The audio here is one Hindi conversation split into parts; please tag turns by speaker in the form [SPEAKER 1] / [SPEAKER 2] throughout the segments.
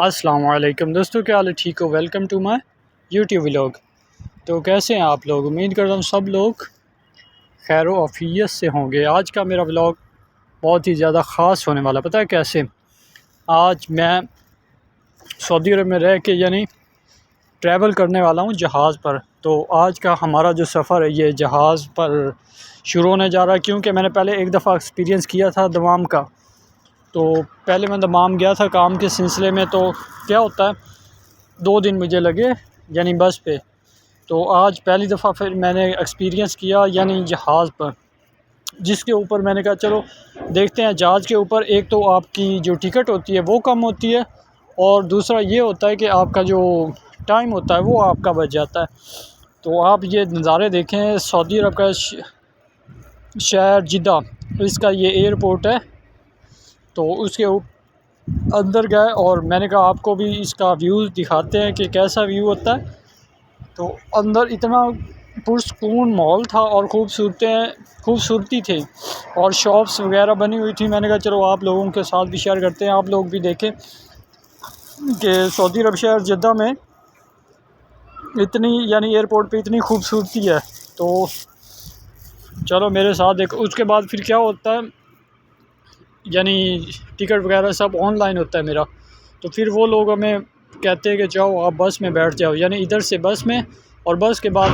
[SPEAKER 1] अस्सलाम वालेकुम दोस्तों, क्या हाल है? ठीक हो? Welcome to my YouTube vlog. तो कैसे हैं आप लोग? उम्मीद करता हूँ सब लोग खैर आफियत से होंगे। आज का मेरा व्लॉग बहुत ही ज़्यादा ख़ास होने वाला, पता है कैसे? आज मैं सऊदी अरब में रह के यानी ट्रैवल करने वाला हूँ जहाज़ पर। तो आज का हमारा जो सफ़र है ये जहाज़ पर शुरू होने जा रहा है, क्योंकि मैंने पहले एक दफ़ा एक्सपीरियंस किया था दमाम का। तो पहले मैं दमाम गया था काम के सिलसिले में। तो क्या होता है, 2 दिन मुझे लगे यानी बस पे। तो आज पहली दफ़ा फिर मैंने एक्सपीरियंस किया यानी जहाज़ पर, जिसके ऊपर मैंने कहा चलो देखते हैं। जहाज़ के ऊपर एक तो आपकी जो टिकट होती है वो कम होती है, और दूसरा ये होता है कि आपका जो टाइम होता है वो आपका बच जाता है। तो आप ये नज़ारे देखें, सऊदी अरब का शहर जिद्दा, इसका ये एयरपोर्ट है। तो उसके अंदर गए और मैंने कहा आपको भी इसका व्यू दिखाते हैं कि कैसा व्यू होता है। तो अंदर इतना पुरसकून माहौल था और खूबसूरती थी और शॉप्स वगैरह बनी हुई थी। मैंने कहा चलो आप लोगों के साथ भी शेयर करते हैं, आप लोग भी देखें कि सऊदी अरब शहर जिद्दा में इतनी यानी एयरपोर्ट पे इतनी खूबसूरती है। तो चलो मेरे साथ देखो। उसके बाद फिर क्या होता है, यानी टिकट वगैरह सब ऑनलाइन होता है मेरा। तो फिर वो लोग हमें कहते हैं कि जाओ आप बस में बैठ जाओ, यानी इधर से बस में, और बस के बाद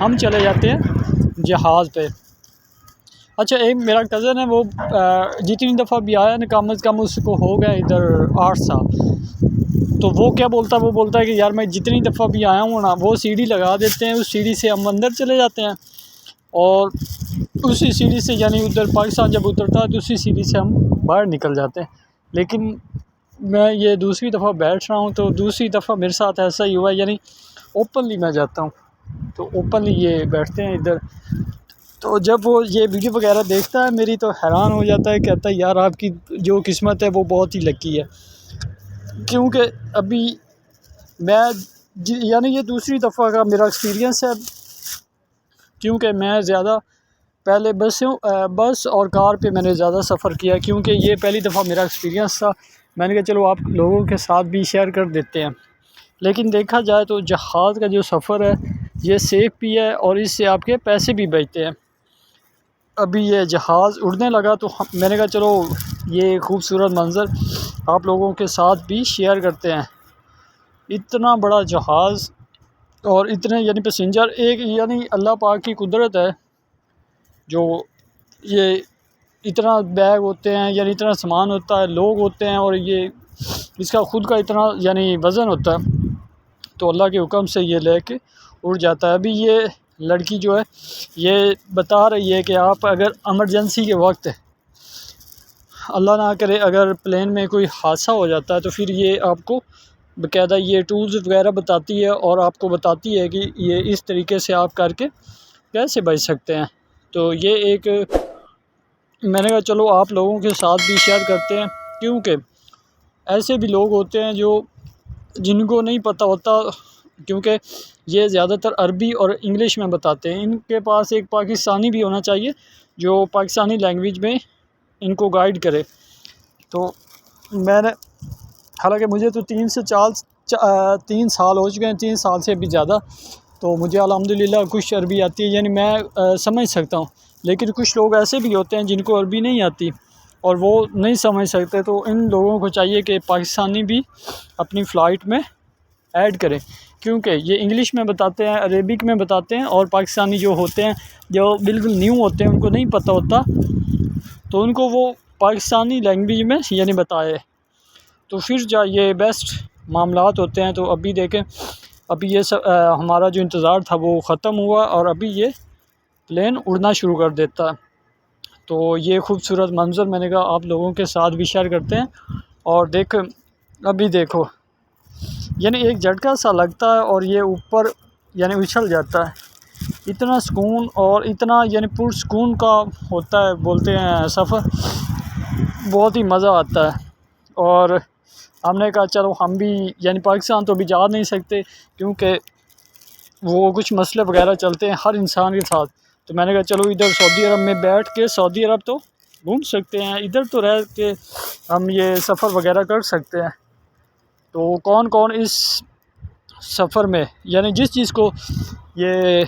[SPEAKER 1] हम चले जाते हैं जहाज़ पे। अच्छा, एक मेरा कज़न है, वो जितनी दफ़ा भी आया ना कम अज़ कम उसको हो गया इधर 8 साल। तो वो क्या बोलता है, वो बोलता है कि यार मैं जितनी दफ़ा भी आया हूँ ना, वो सीढ़ी लगा देते हैं, उस सीढ़ी से हम अंदर चले जाते हैं और उसी सीढ़ी से यानी उधर पाकिस्तान जब उतरता है तो उसी सीढ़ी से हम बाहर निकल जाते हैं। लेकिन मैं ये दूसरी दफ़ा बैठ रहा हूँ, तो दूसरी दफ़ा मेरे साथ ऐसा ही हुआ, यानी ओपनली मैं जाता हूँ तो ओपनली ये बैठते हैं इधर। तो जब वो ये वीडियो वगैरह देखता है मेरी, तो हैरान हो जाता है, कहता है यार आपकी जो किस्मत है वो बहुत ही लकी है। क्योंकि अभी मैं यानी ये दूसरी दफ़ा का मेरा एक्सपीरियंस है, क्योंकि मैं ज़्यादा पहले बस और कार पे मैंने ज़्यादा सफ़र किया, क्योंकि ये पहली दफ़ा मेरा एक्सपीरियंस था। मैंने कहा चलो आप लोगों के साथ भी शेयर कर देते हैं। लेकिन देखा जाए तो जहाज़ का जो सफ़र है ये सेफ़ भी है और इससे आपके पैसे भी बचते हैं। अभी ये जहाज़ उड़ने लगा तो मैंने कहा चलो ये खूबसूरत मंज़र आप लोगों के साथ भी शेयर करते हैं। इतना बड़ा जहाज़ और इतने यानी पैसेंजर, एक यानी अल्लाह पाक की कुदरत है जो ये इतना बैग होते हैं यानी इतना सामान होता है, लोग होते हैं, और ये इसका ख़ुद का इतना यानी वज़न होता है, तो अल्लाह के हुक्म से ये लेके उड़ जाता है। अभी ये लड़की जो है ये बता रही है कि आप अगर इमरजेंसी के वक्त, अल्लाह ना करे, अगर प्लेन में कोई हादसा हो जाता है तो फिर ये आपको बाकायदा ये टूल्स वगैरह बताती है और आपको बताती है कि ये इस तरीके से आप करके कैसे बच सकते हैं। तो ये एक मैंने कहा चलो आप लोगों के साथ भी शेयर करते हैं, क्योंकि ऐसे भी लोग होते हैं जो जिनको नहीं पता होता, क्योंकि ये ज़्यादातर अरबी और इंग्लिश में बताते हैं। इनके पास एक पाकिस्तानी भी होना चाहिए जो पाकिस्तानी लैंग्वेज में इनको गाइड करे। तो मैंने, हालांकि मुझे तो 3 साल हो चुके हैं, 3 साल से भी ज़्यादा, तो मुझे अल्हम्दुलिल्लाह कुछ अरबी आती है, यानी मैं समझ सकता हूँ। लेकिन कुछ लोग ऐसे भी होते हैं जिनको अरबी नहीं आती और वो नहीं समझ सकते, तो इन लोगों को चाहिए कि पाकिस्तानी भी अपनी फ़्लाइट में ऐड करें, क्योंकि ये इंग्लिश में बताते हैं, अरेबिक में बताते हैं, और पाकिस्तानी जो होते हैं जो बिल्कुल न्यू होते हैं उनको नहीं पता होता, तो उनको वो पाकिस्तानी लैंग्वेज में यानी बताए, तो फिर जा ये बेस्ट मामलात होते हैं। तो अभी देखें, अभी ये हमारा जो इंतज़ार था वो ख़त्म हुआ और अभी ये प्लेन उड़ना शुरू कर देता है। तो ये खूबसूरत मंज़र मैंने कहा आप लोगों के साथ भी शेयर करते हैं। और अभी देखो, यानी एक झटका सा लगता है और ये ऊपर यानी उछल जाता है। इतना सुकून और इतना यानी पुरसुकून का होता है, बोलते हैं सफ़र, बहुत ही मज़ा आता है। और हमने कहा चलो हम भी, यानी पाकिस्तान तो अभी जा नहीं सकते क्योंकि वो कुछ मसले वगैरह चलते हैं हर इंसान के साथ। तो मैंने कहा चलो इधर सऊदी अरब में बैठ के सऊदी अरब तो घूम सकते हैं, इधर तो रह के हम ये सफ़र वगैरह कर सकते हैं। तो कौन कौन इस सफ़र में, यानी जिस चीज़ को ये